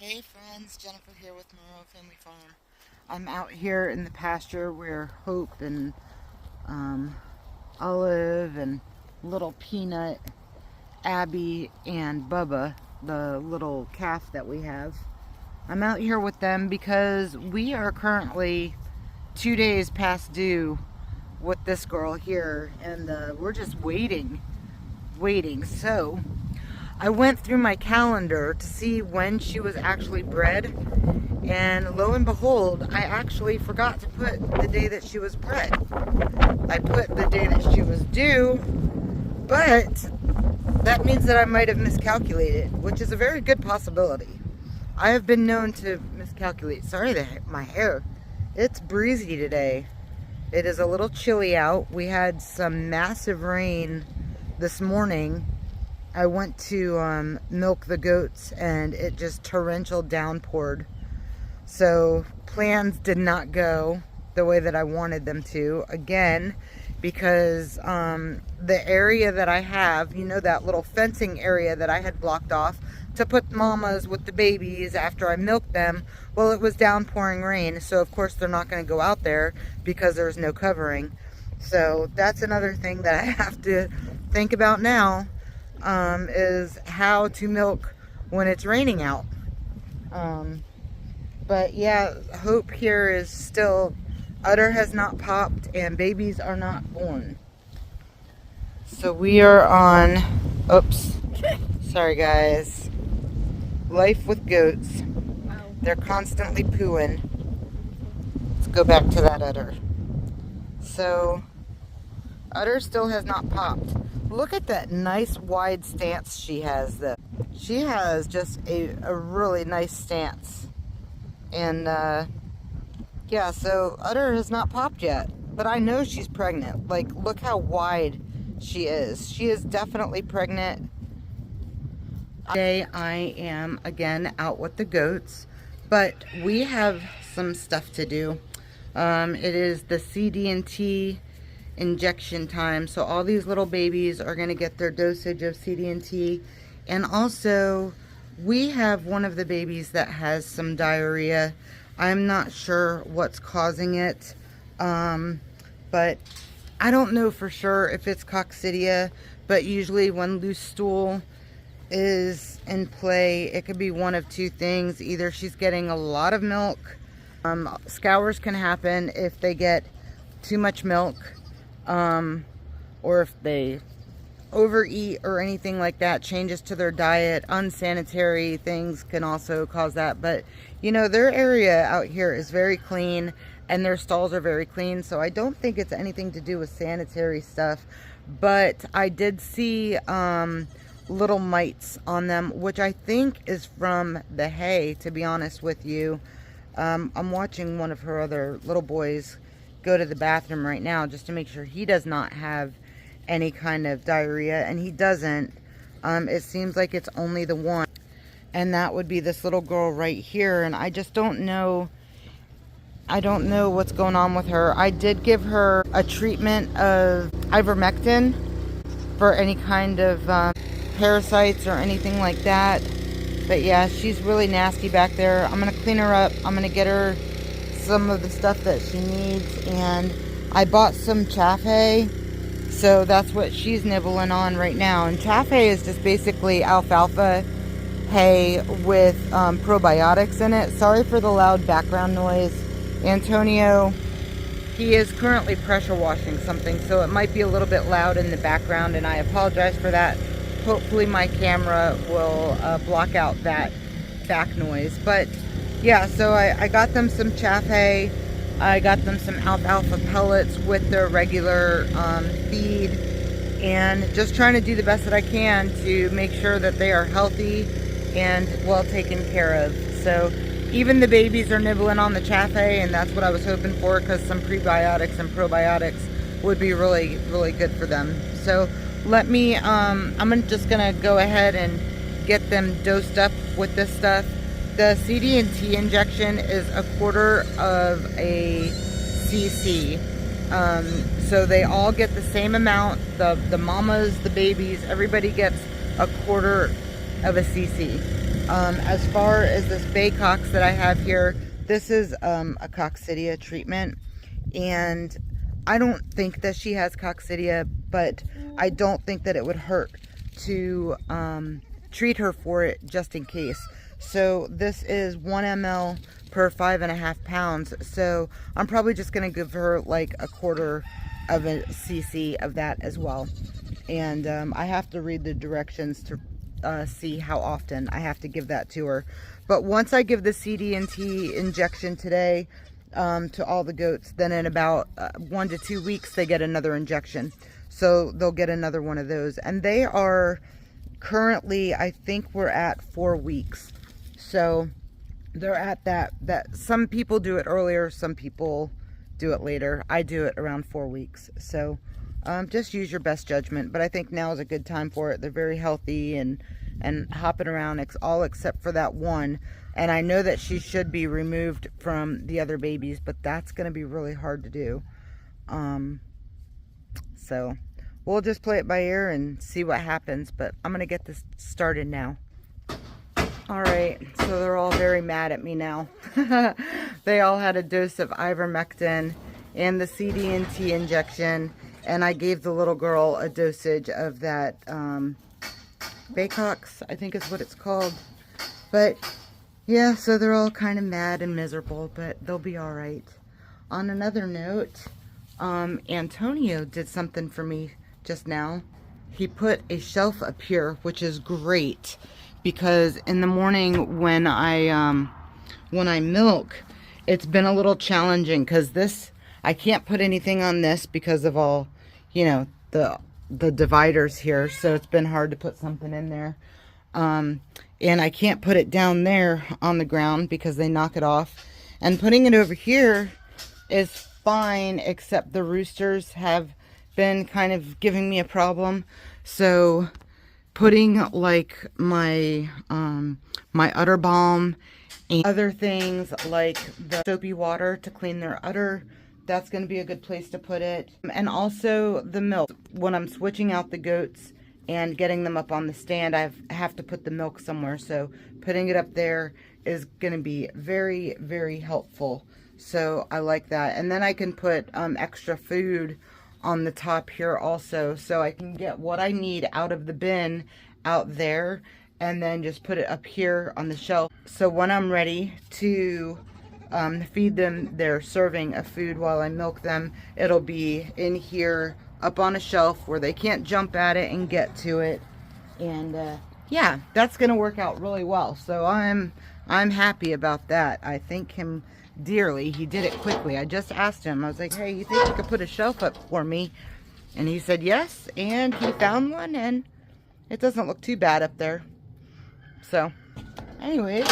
Hey friends, Jennifer here with Monroe Family Farm. I'm out here in the pasture where Hope and Olive and little Peanut, Abby, and Bubba, the little calf that we have. I'm out here with them because we are currently 2 days past due with this girl here, and we're just waiting. So I went through my calendar to see when she was actually bred, and lo and behold, I actually forgot to put the day that she was bred. I put the day that she was due, but that means that I might have miscalculated, which is a very good possibility. I have been known to miscalculate. Sorry, my hair. It's breezy today. It is a little chilly out. We had some massive rain this morning. I went to milk the goats and it just torrential downpoured. So plans did not go the way that I wanted them to. Again, because the area that I have, you know, that little fencing area that I had blocked off to put mamas with the babies after I milked them, well, it was downpouring rain. So of course they're not going to go out there because there's no covering. So that's another thing that I have to think about now. Is how to milk when it's raining out. But yeah, Hope here is still, udder has not popped and babies are not born. So we are on, oops, sorry guys, life with goats. They're constantly pooing. Let's go back to that udder. So udder still has not popped. Look at that nice wide stance she has though. She has just a really nice stance. And yeah, so udder has not popped yet. But I know she's pregnant. Like, look how wide she is. She is definitely pregnant. Today I am again out with the goats. But we have some stuff to do. It is the CD&T injection time, so all these little babies are going to get their dosage of CD&T. And also we have one of the babies that has some diarrhea. I'm not sure what's causing it, but I don't know for sure if it's coccidia, but usually when loose stool is in play, it could be one of two things. Either she's getting a lot of milk, scours can happen if they get too much milk, or if they overeat or anything like that, changes to their diet, unsanitary things can also cause that. But you know, their area out here is very clean and their stalls are very clean, so I don't think it's anything to do with sanitary stuff. But I did see little mites on them, which I think is from the hay, to be honest with you. I'm watching one of her other little boys go to the bathroom right now just to make sure he does not have any kind of diarrhea, and he doesn't. It seems like it's only the one, and that would be this little girl right here. And I just don't know, I don't know what's going on with her. I did give her a treatment of ivermectin for any kind of parasites or anything like that. But yeah, she's really nasty back there. I'm gonna clean her up. I'm gonna get her some of the stuff that she needs, and I bought some chaff hay, so that's what she's nibbling on right now. And chaff hay is just basically alfalfa hay with probiotics in it. Sorry for the loud background noise. Antonio, he is currently pressure washing something, so it might be a little bit loud in the background, and I apologize for that. Hopefully my camera will block out that back noise. But yeah, so I got them some chaff hay. I got them some alfalfa pellets with their regular feed, and just trying to do the best that I can to make sure that they are healthy and well taken care of. So even the babies are nibbling on the chaff hay, and that's what I was hoping for, because some prebiotics and probiotics would be really, really good for them. So let me, I'm just gonna go ahead and get them dosed up with this stuff. The CD&T injection is 1/4 of a cc. So they all get the same amount. The mamas, the babies, everybody gets 1/4 of a cc. As far as this bay cox that I have here, this is a coccidia treatment, and I don't think that she has coccidia, but I don't think that it would hurt to treat her for it just in case. So this is 1 ml per 5.5 pounds. So I'm probably just going to give her like a quarter of a cc of that as well. And I have to read the directions to see how often I have to give that to her. But once I give the CD&T injection today to all the goats, then in about 1 to 2 weeks they get another injection. So they'll get another one of those. And they are currently, I think we're at 4 weeks. So they're at that some people do it earlier, some people do it later. I do it around 4 weeks. So just use your best judgment. But I think now is a good time for it. They're very healthy and hopping around, all except for that one. And I know that she should be removed from the other babies, but that's going to be really hard to do. So we'll just play it by ear and see what happens. But I'm going to get this started now. All right, so they're all very mad at me now. They all had a dose of ivermectin and the CD&T injection, and I gave the little girl a dosage of that Baycox, I think is what it's called. But yeah, so they're all kind of mad and miserable, but they'll be all right. On another note, Antonio did something for me just now. He put a shelf up here, which is great, because in the morning when I milk, it's been a little challenging because this, I can't put anything on this because of all, you know, the dividers here. So it's been hard to put something in there. And I can't put it down there on the ground because they knock it off. And putting it over here is fine, except the roosters have been kind of giving me a problem. So putting like my my udder balm and other things like the soapy water to clean their udder, that's going to be a good place to put it. And also the milk. When I'm switching out the goats and getting them up on the stand, I have to put the milk somewhere. So putting it up there is going to be very, very helpful. So I like that. And then I can put extra food on the top here also, so I can get what I need out of the bin out there and then just put it up here on the shelf. So when I'm ready to feed them their serving of food while I milk them, it'll be in here up on a shelf where they can't jump at it and get to it. And yeah, that's gonna work out really well. So I'm happy about that. I thank him dearly. He did it quickly. I just asked him, I was like, hey, you think you could put a shelf up for me? And he said yes, and he found one, and it doesn't look too bad up there. So anyways,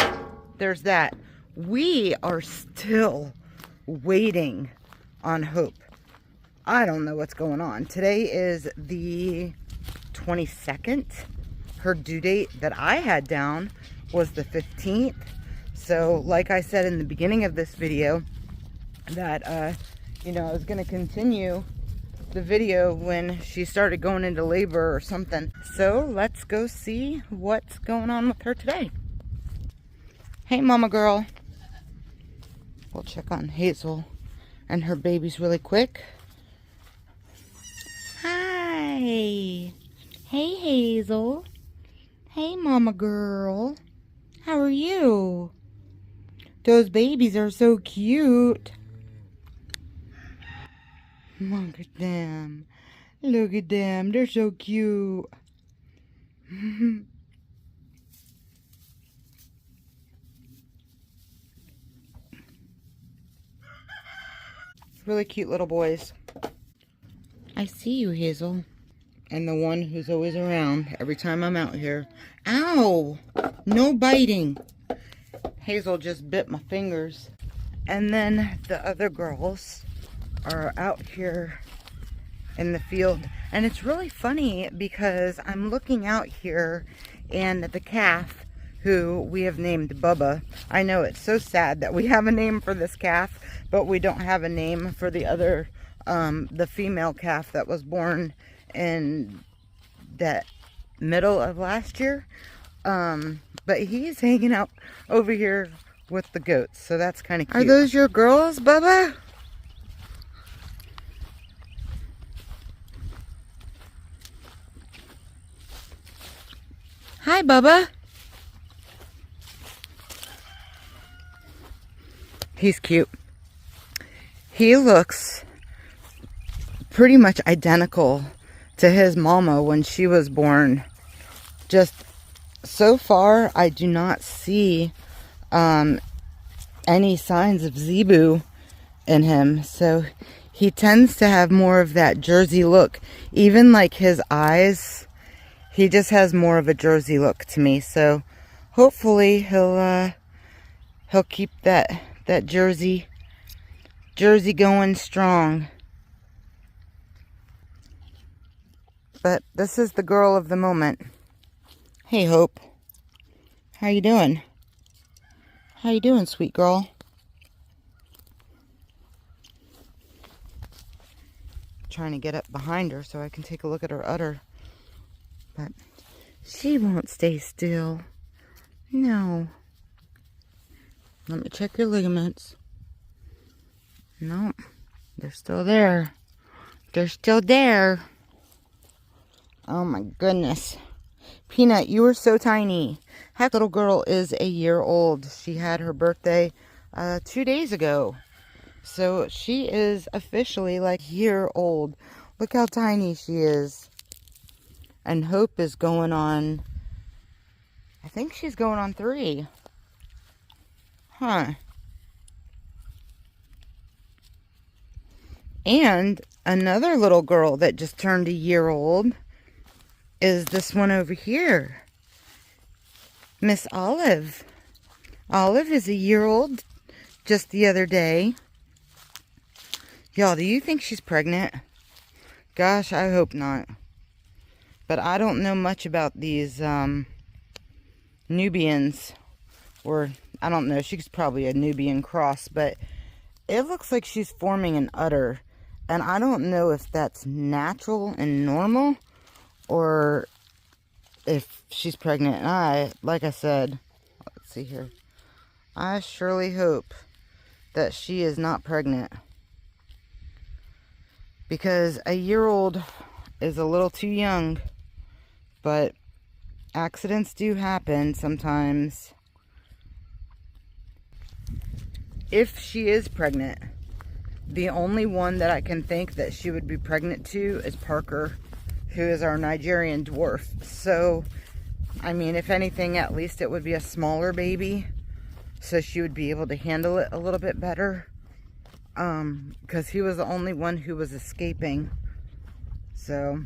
there's that. We are still waiting on Hope. I don't know what's going on. Today is the 22nd. Her due date that I had down was the 15th. So like I said in the beginning of this video, that you know, I was going to continue the video when she started going into labor or something. So let's go see what's going on with her today. Hey mama girl. We'll check on Hazel and her babies really quick. Hi. Hey Hazel. Hey mama girl. How are you? Those babies are so cute. Look at them. Look at them. They're so cute. Really cute little boys. I see you, Hazel. And the one who's always around every time I'm out here. Ow! No biting. Hazel just bit my fingers. And then the other girls are out here in the field. And it's really funny because I'm looking out here and the calf, who we have named Bubba. I know it's so sad that we have a name for this calf, but we don't have a name for the other, the female calf that was born in that middle of last year. But he's hanging out over here with the goats, so that's kind of cute. Are those your girls, Bubba? Hi, Bubba. He's cute. He looks pretty much identical to his mama when she was born. Just so far, I do not see any signs of zebu in him. So he tends to have more of that Jersey look. Even like his eyes, he just has more of a Jersey look to me. So hopefully he'll keep that Jersey going strong. But this is the girl of the moment. Hey, Hope. How you doing? How you doing, sweet girl? Trying to get up behind her so I can take a look at her udder. But she won't stay still. No. Let me check your ligaments. Nope. They're still there. They're still there. Oh my goodness. Peanut, you are so tiny. That little girl is a year old. She had her birthday 2 days ago. So she is officially like a year old. Look how tiny she is. And Hope is going on, I think she's going on 3. Huh. And another little girl that just turned a year old is this one over here. Miss Olive. Olive is a year old just the other day. Y'all, do you think she's pregnant? Gosh, I hope not. But I don't know much about these Nubians. Or, I don't know, she's probably a Nubian cross. But it looks like she's forming an udder. And I don't know if that's natural and normal, or if she's pregnant. And like I said, let's see here. I surely hope that she is not pregnant. Because a year old is a little too young. But accidents do happen sometimes. If she is pregnant, the only one that I can think that she would be pregnant to is Parker, who is our Nigerian dwarf. So, I mean, if anything, at least it would be a smaller baby, so she would be able to handle it a little bit better. Because he was the only one who was escaping. So,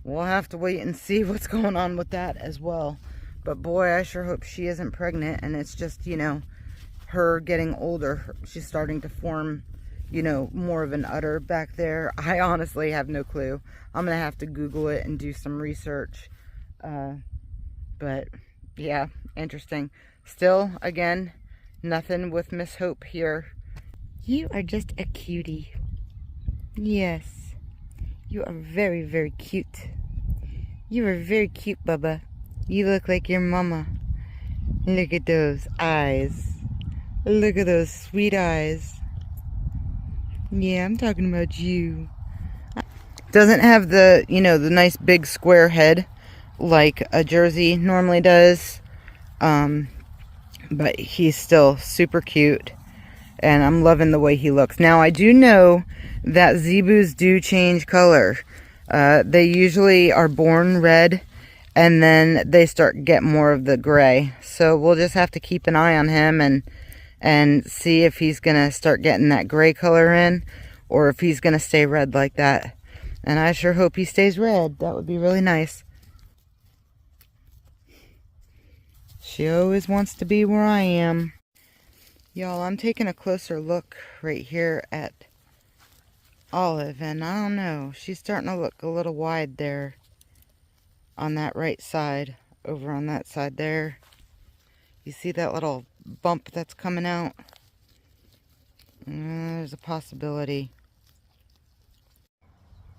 we'll have to wait and see what's going on with that as well. But boy, I sure hope she isn't pregnant, and it's just, you know, her getting older. She's starting to form, you know, more of an udder back there. I honestly have no clue. I'm gonna have to Google it and do some research. But yeah, interesting. Still, again, nothing with Miss Hope here. You are just a cutie. Yes, you are very, very cute. You are very cute, Bubba. You look like your mama. Look at those eyes. Look at those sweet eyes. Yeah, I'm talking about you. Doesn't have the, you know, the nice big square head like a Jersey normally does. But he's still super cute. And I'm loving the way he looks. Now, I do know that Zebus do change color. They usually are born red, and then they get more of the gray. So we'll just have to keep an eye on him and see if he's gonna start getting that gray color in, or if he's gonna stay red like that. And I sure hope he stays red. That would be really nice. She always wants to be where I am. Y'all, I'm taking a closer look right here at Olive, and I don't know, she's starting to look a little wide there on that right side, over on that side there. You see that little bump that's coming out? There's a possibility.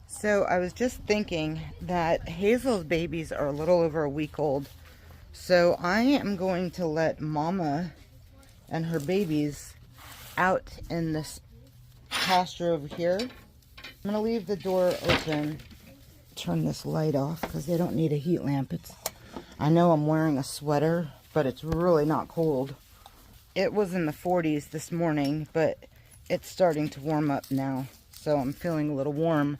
So I was just thinking that Hazel's babies are a little over a week old. So I am going to let Mama and her babies out in this pasture over here. I'm going to leave the door open. Turn this light off because they don't need a heat lamp. I know I'm wearing a sweater, but it's really not cold. It was in the 40s this morning, but it's starting to warm up now, so I'm feeling a little warm.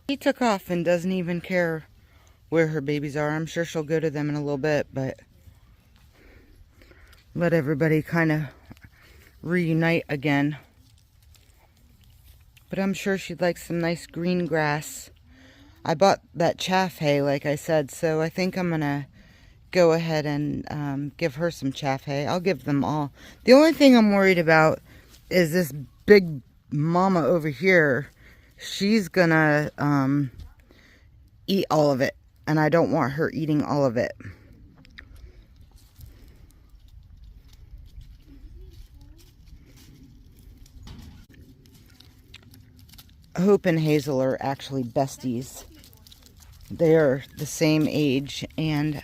She took off and doesn't even care where her babies are. I'm sure she'll go to them in a little bit, but let everybody kind of reunite again. But I'm sure she'd like some nice green grass. I bought that chaff hay, like I said, so I think I'm going to go ahead and give her some chaff hay. I'll give them all. The only thing I'm worried about is this big mama over here. She's gonna eat all of it, and I don't want her eating all of it. Hope and Hazel are actually besties. They are the same age, and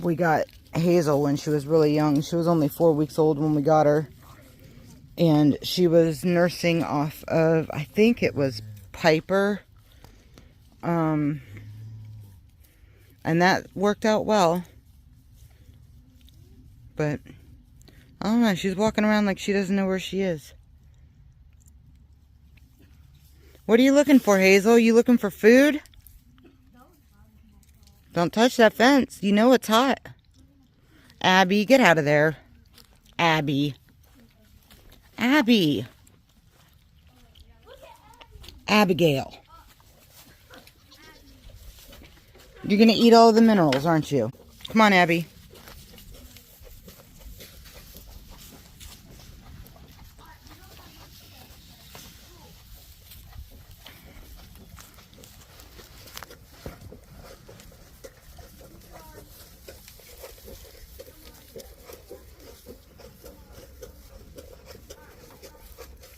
we got Hazel when she was really young. She was only 4 weeks old when we got her. And she was nursing off of, I think it was Piper. And that worked out well. But, I don't know, she's walking around like she doesn't know where she is. What are you looking for, Hazel? You looking for food? Don't touch that fence. You know it's hot. Abby, get out of there. Abby. Abby. Abigail. You're going to eat all the minerals, aren't you? Come on, Abby.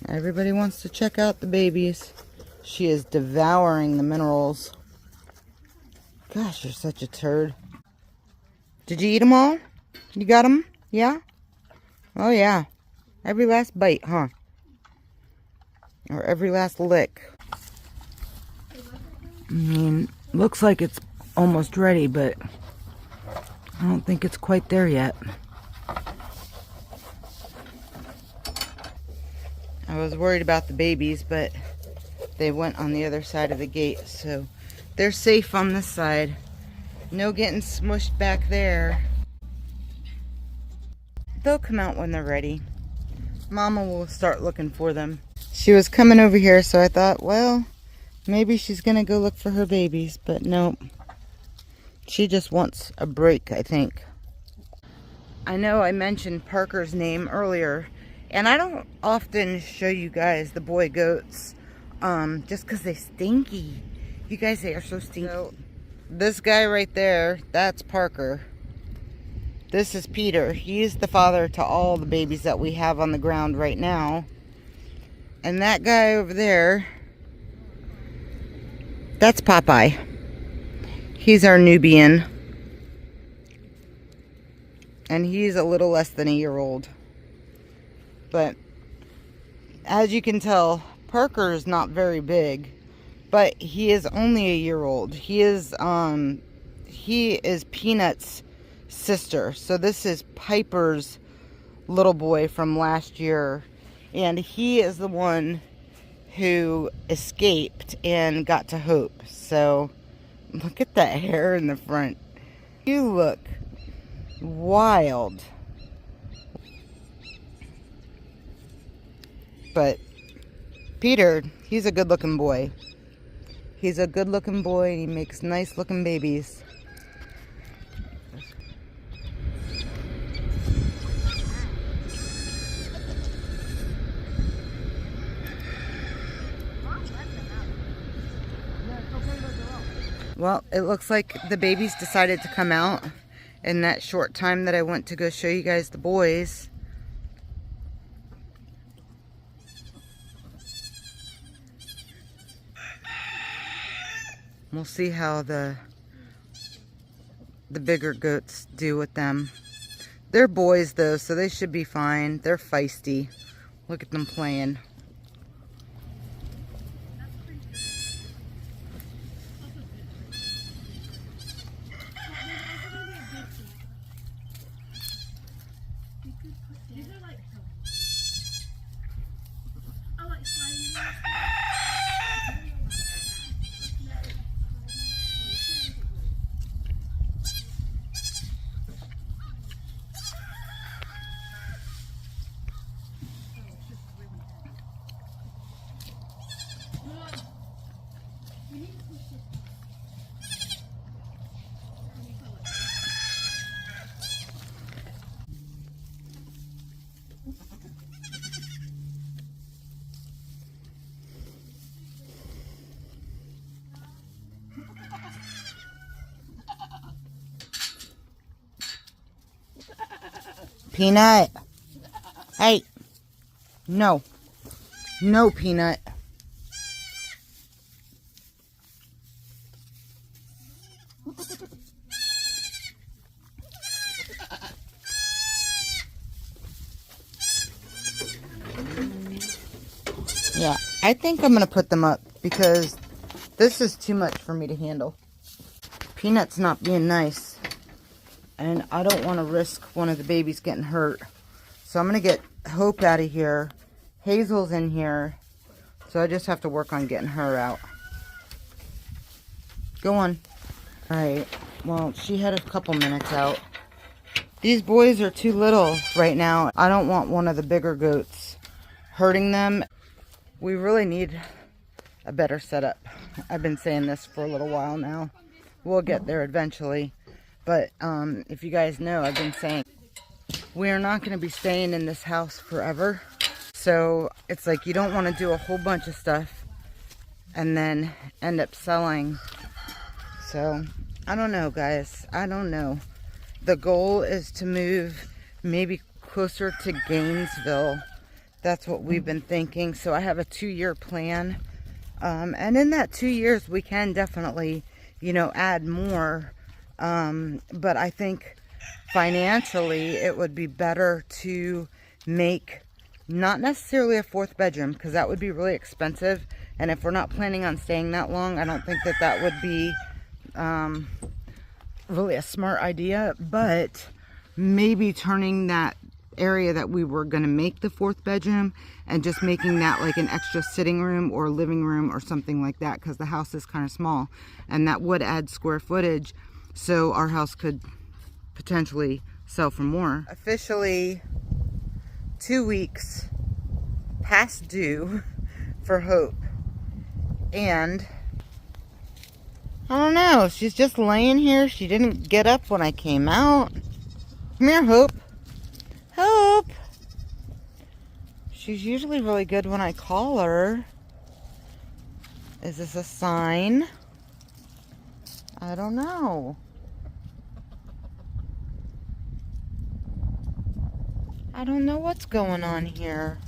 Everybody wants to check out the babies. She is devouring the minerals. Gosh, you're such a turd. Did you eat them all? You got them? Yeah? Oh, yeah. Every last bite, huh? Or every last lick. I mean, looks like it's almost ready, but I don't think it's quite there yet. I was worried about the babies, but they went on the other side of the gate, so they're safe on this side. No getting smushed back there. They'll come out when they're ready. Mama will start looking for them. She was coming over here, so I thought, well, maybe she's gonna go look for her babies, but nope. She just wants a break, I think. I know I mentioned Parker's name earlier, and I don't often show you guys the boy goats, just because they stinky. You guys, they are so stinky. So, this guy right there, that's Parker. This is Peter. He's the father to all the babies that we have on the ground right now. And that guy over there, that's Popeye. He's our Nubian. And he's a little less than a year old. But as you can tell, Parker is not very big, but he is only a year old. He is Peanut's sister. So this is Piper's little boy from last year, and he is the one who escaped and got to Hope. So look at that hair in the front. You look wild. But Peter, he's a good-looking boy. He's a good-looking boy, and he makes nice-looking babies. Well, it looks like the babies decided to come out in that short time that I went to go show you guys the boys. We'll see how the the bigger goats do with them. They're boys though, so they should be fine. They're feisty. Look at them playing. Peanut. Hey. No. No, Peanut. Yeah, I think I'm going to put them up because this is too much for me to handle. Peanut's not being nice. And I don't want to risk one of the babies getting hurt. So I'm going to get Hope out of here. Hazel's in here. So I just have to work on getting her out. Go on. Alright. Well, she had a couple minutes out. These boys are too little right now. I don't want one of the bigger goats hurting them. We really need a better setup. I've been saying this for a little while now. We'll get there eventually. But if you guys know, I've been saying we're not going to be staying in this house forever. So it's like you don't want to do a whole bunch of stuff and then end up selling. So I don't know, guys. I don't know. The goal is to move maybe closer to Gainesville. That's what we've been thinking. So I have a 2-year plan. And in that 2 years, we can definitely, you know, add more. But I think financially it would be better to make not necessarily a 4th bedroom, because that would be really expensive. And if we're not planning on staying that long, I don't think that that would be really a smart idea. But maybe turning that area that we were going to make the 4th bedroom and just making that like an extra sitting room or living room or something like that, because the house is kind of small and that would add square footage. So our house could potentially sell for more. Officially 2 weeks past due for Hope. And I don't know, she's just laying here. She didn't get up when I came out. Come here, Hope. Hope! She's usually really good when I call her. Is this a sign? I don't know. I don't know what's going on here.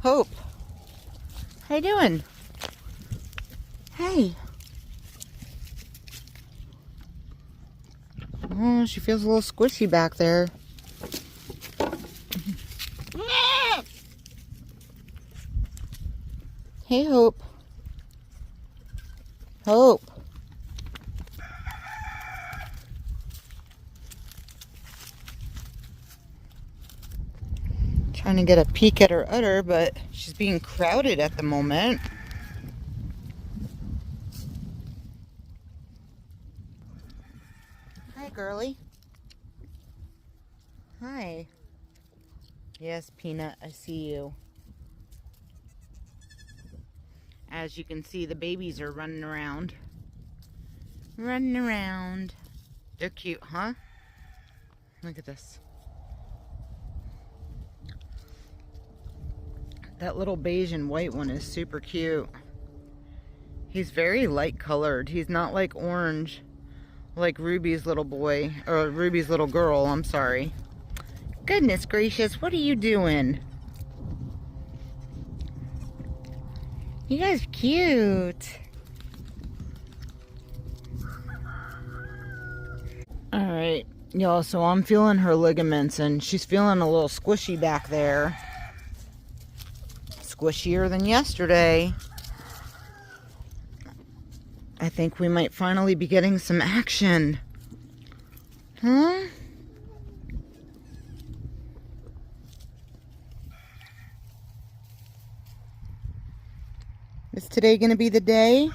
Hope. How you doing? Hey. Oh, she feels a little squishy back there. Hey, Hope. Hope. Trying to get a peek at her udder, but she's being crowded at the moment. Hi, girly. Hi. Yes, Peanut, I see you. As you can see, the babies are running around. Running around. They're cute, huh? Look at this. That little beige and white one is super cute. He's very light colored. He's not like orange, like Ruby's little boy, or Ruby's little girl, I'm sorry. Goodness gracious, what are you doing? You guys are cute. right, y'all, so I'm feeling her ligaments, and she's feeling a little squishy back there. Squishier than yesterday. I think we might finally be getting some action. Huh? Is today gonna be the day?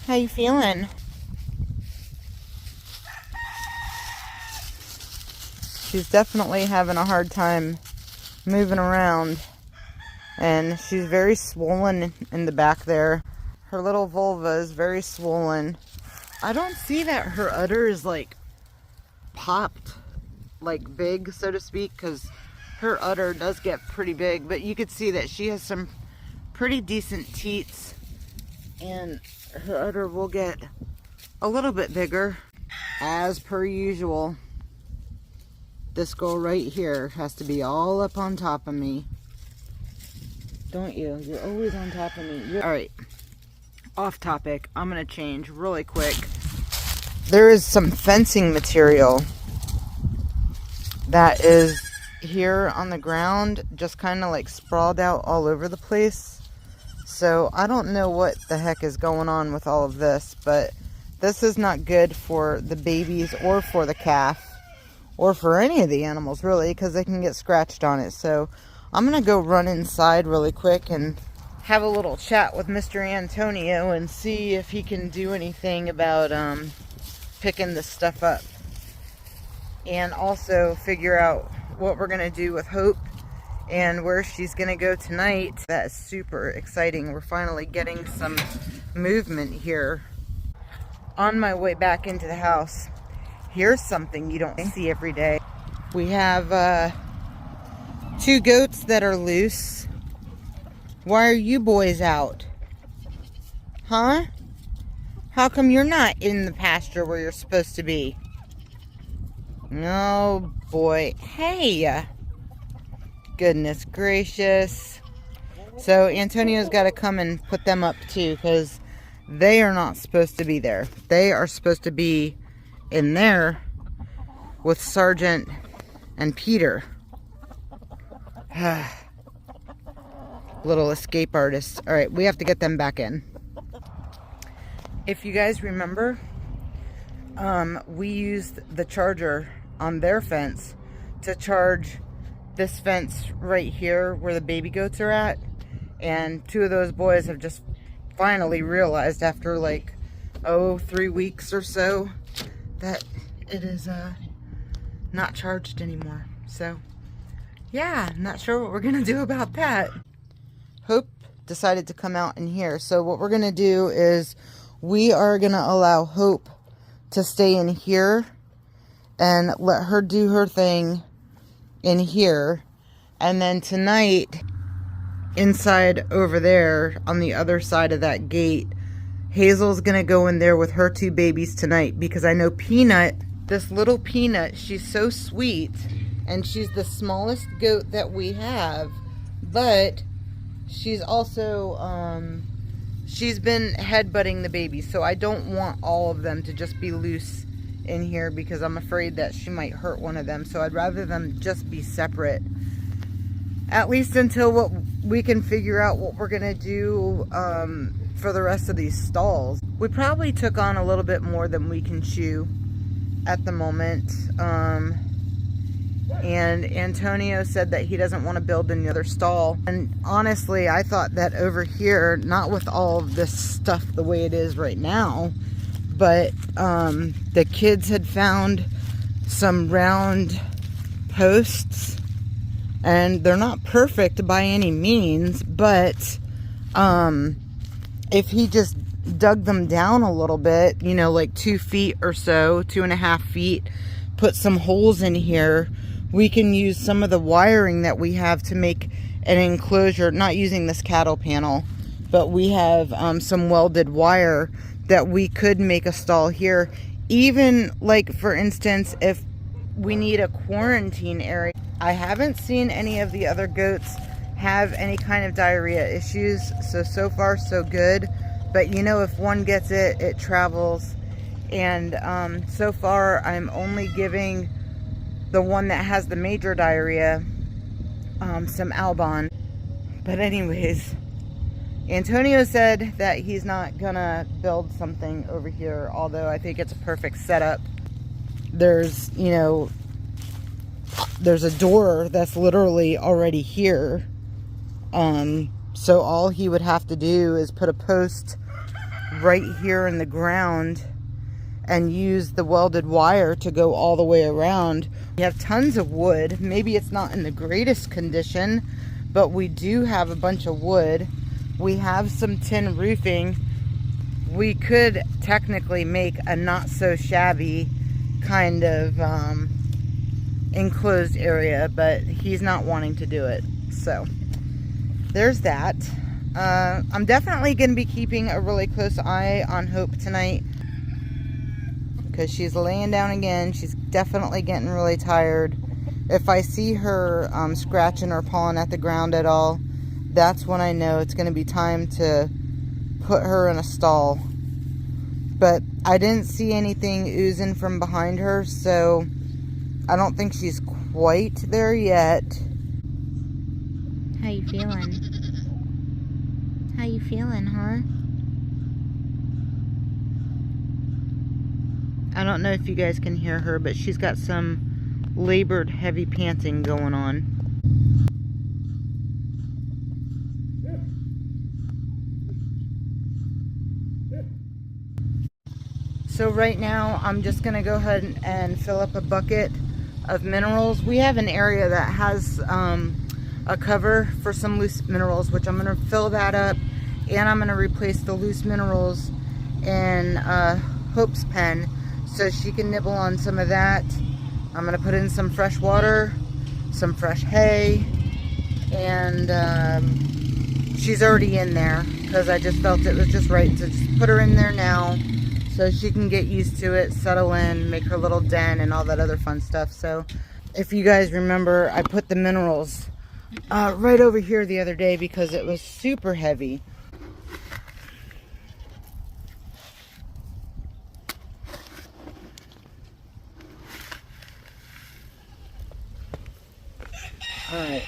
How you feeling? She's definitely having a hard time moving around, and she's very swollen in the back there. Her little vulva is very swollen. I don't see that her udder is like popped, like big, so to speak, because her udder does get pretty big, but you could see that she has some pretty decent teats, and her udder will get a little bit bigger as per usual. This girl right here has to be all up on top of me. Don't you? You're always on top of me. All right, off topic. I'm gonna change really quick. There is some fencing material that is here on the ground, just kind of like sprawled out all over the place. So I don't know what the heck is going on with all of this, but this is not good for the babies or for the calf or for any of the animals really, because they can get scratched on it. So I'm gonna go run inside really quick and have a little chat with Mr. Antonio and see if he can do anything about picking this stuff up, and also figure out what we're gonna do with Hope and where she's gonna go tonight. That's super exciting. We're finally getting some movement here. On my way back into the house, here's something you don't see every day. We have 2 goats that are loose. Why are you boys out? Huh? How come you're not in the pasture where you're supposed to be? Oh boy. Hey! Goodness gracious. So Antonio's got to come and put them up too, because they are not supposed to be there. They are supposed to be in there with Sergeant and Peter. Little escape artists. All right, we have to get them back in. If you guys remember, we used the charger on their fence to charge this fence right here where the baby goats are at, and 2 of those boys have just finally realized after like 3 weeks or so that it is not charged anymore. So yeah, not sure what we're gonna do about that. Hope decided to come out in here, so what we're gonna do is we are gonna allow Hope to stay in here and let her do her thing in here, and then tonight inside over there on the other side of that gate, Hazel's gonna go in there with her 2 babies tonight, because I know Peanut, this little Peanut, she's so sweet, and she's the smallest goat that we have, but she's also she's been headbutting the babies, so I don't want all of them to just be loose in here, because I'm afraid that she might hurt one of them. So I'd rather them just be separate, at least until we can figure out what we're gonna do for the rest of these stalls. We probably took on a little bit more than we can chew at the moment, and Antonio said that he doesn't want to build another stall. And honestly, I thought that over here, not with all of this stuff the way it is right now, but the kids had found some round posts, and they're not perfect by any means, but if he just dug them down a little bit, you know, like 2 feet or so, 2.5 feet, put some holes in here, we can use some of the wiring that we have to make an enclosure, not using this cattle panel, but we have some welded wire that we could make a stall here. Even like, for instance, if we need a quarantine area. I haven't seen any of the other goats have any kind of diarrhea issues. So far so good. But you know, if one gets it, it travels. And so far I'm only giving the one that has the major diarrhea some Albon. But anyways, Antonio said that he's not gonna build something over here, although I think it's a perfect setup. There's, you know, there's a door that's literally already here. So all he would have to do is put a post right here in the ground and use the welded wire to go all the way around. We have tons of wood. Maybe it's not in the greatest condition, but we do have a bunch of wood. We have some tin roofing. We could technically make a not so shabby kind of enclosed area, but he's not wanting to do it. So there's that. I'm definitely going to be keeping a really close eye on Hope tonight, because she's laying down again. She's definitely getting really tired. If I see her scratching or pawing at the ground at all, that's when I know it's going to be time to put her in a stall. But I didn't see anything oozing from behind her, so I don't think she's quite there yet. How you feeling? How you feeling, huh? I don't know if you guys can hear her, but she's got some labored heavy panting going on. So right now I'm just gonna go ahead and fill up a bucket of minerals. We have an area that has a cover for some loose minerals, which I'm gonna fill that up, and I'm gonna replace the loose minerals in Hope's pen, so she can nibble on some of that. I'm gonna put in some fresh water, some fresh hay, and she's already in there because I just felt it was just right to just put her in there now so she can get used to it, settle in, make her little den and all that other fun stuff. So if you guys remember, I put the minerals right over here the other day because it was super heavy. Alright.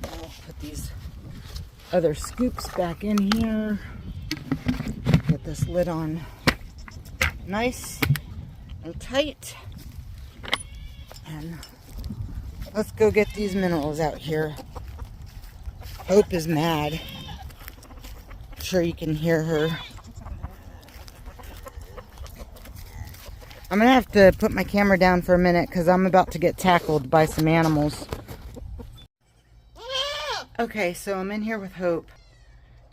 I'll put these other scoops back in here. Get this lid on nice and tight. And let's go get these minerals out here. Hope is mad. I'm sure you can hear her. I'm gonna have to put my camera down for a minute because I'm about to get tackled by some animals. Okay, so I'm in here with Hope.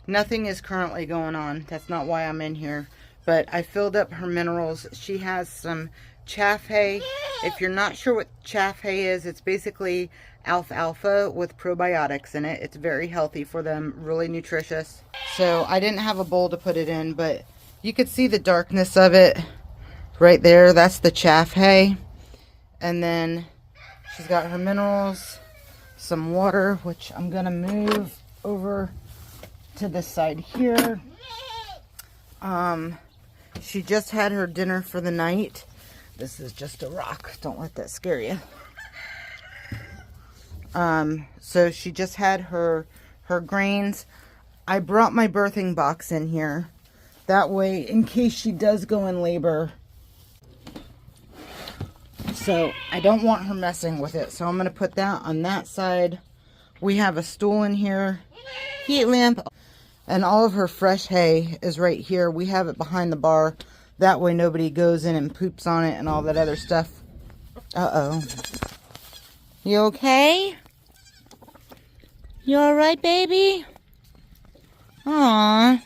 Nothing is currently going on. That's not why I'm in here. But I filled up her minerals. She has some chaff hay. If you're not sure what chaff hay is, it's basically alfalfa with probiotics in it. It's very healthy for them, really nutritious. So I didn't have a bowl to put it in, but you could see the darkness of it right there. That's the chaff hay. And then she's got her minerals, some water, which I'm gonna move over to this side here. She just had her dinner for the night. This is just a rock. Don't let that scare you. So she just had her grains. I brought my birthing box in here. That way, in case she does go in labor. So I don't want her messing with it. So I'm going to put that on that side. We have a stool in here, heat lamp, and all of her fresh hay is right here. We have it behind the bar. That way nobody goes in and poops on it and all that other stuff. Uh-oh. You okay? You alright, baby? Aww.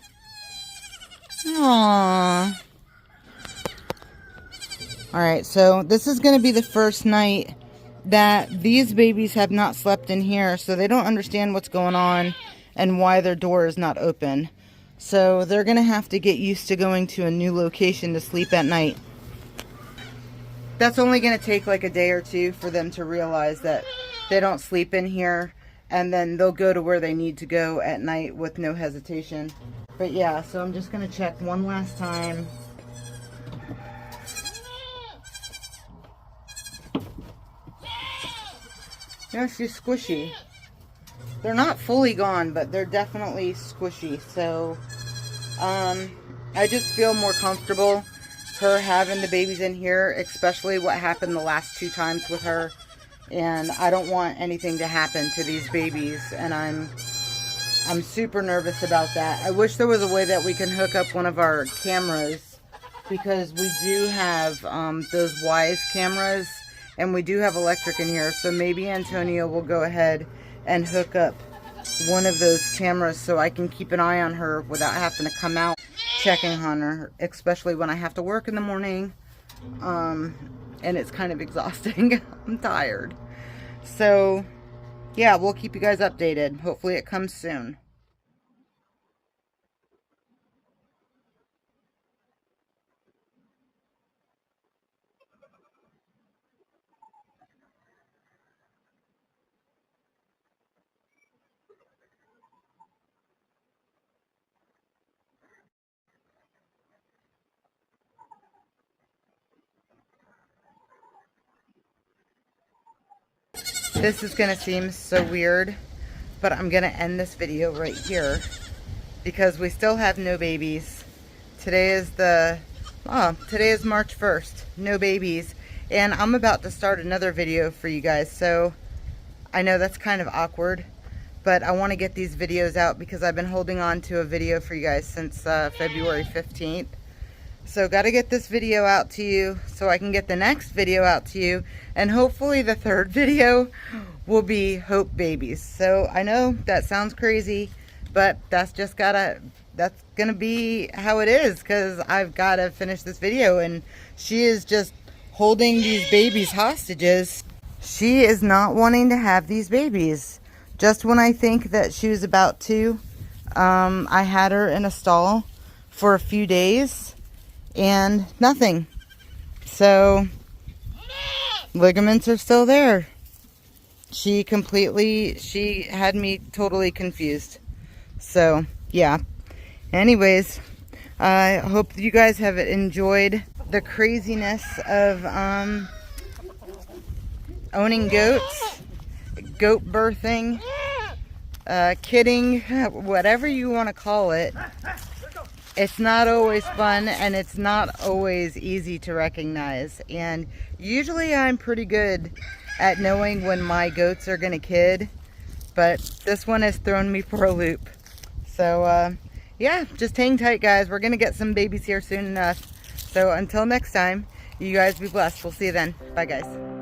Aww. Alright, so this is going to be the first night that these babies have not slept in here, so they don't understand what's going on and why their door is not open. So they're going to have to get used to going to a new location to sleep at night. that's only going to take like a day or two for them to realize that they don't sleep in here, and then they'll go to where they need to go at night with no hesitation. But yeah, so I'm just going to check one last time. Yeah, she's squishy. They're not fully gone, but they're definitely squishy. So I just feel more comfortable her having the babies in here, especially what happened the last 2 times with her. And I don't want anything to happen to these babies, and I'm super nervous about that. I wish there was a way that we can hook up one of our cameras, because we do have those Wise cameras, and we do have electric in here. So maybe Antonio will go ahead and hook up one of those cameras so I can keep an eye on her without having to come out checking on her, especially when I have to work in the morning. And it's kind of exhausting. I'm tired. So yeah, we'll keep you guys updated. Hopefully it comes soon. This is gonna seem so weird, but I'm gonna end this video right here because we still have no babies. Today is March 1st, no babies, and I'm about to start another video for you guys. So I know that's kind of awkward, but I want to get these videos out because I've been holding on to a video for you guys since February 15th. So got to get this video out to you so I can get the next video out to you, and hopefully the third video will be Hope babies. So I know that sounds crazy, but that's gonna be how it is, because I've got to finish this video, and she is just holding these babies hostages. She is not wanting to have these babies. Just when I think that she was about to, I had her in a stall for a few days and nothing. So ligaments are still there. She had me totally confused. So yeah, anyways, I hope you guys have enjoyed the craziness of owning goats, goat birthing, kidding, whatever you want to call it. It's not always fun, and it's not always easy to recognize. And usually I'm pretty good at knowing when my goats are gonna kid, but this one has thrown me for a loop. So yeah, just hang tight, guys. We're gonna get some babies here soon enough. So until next time, you guys be blessed. We'll see you then. Bye, guys.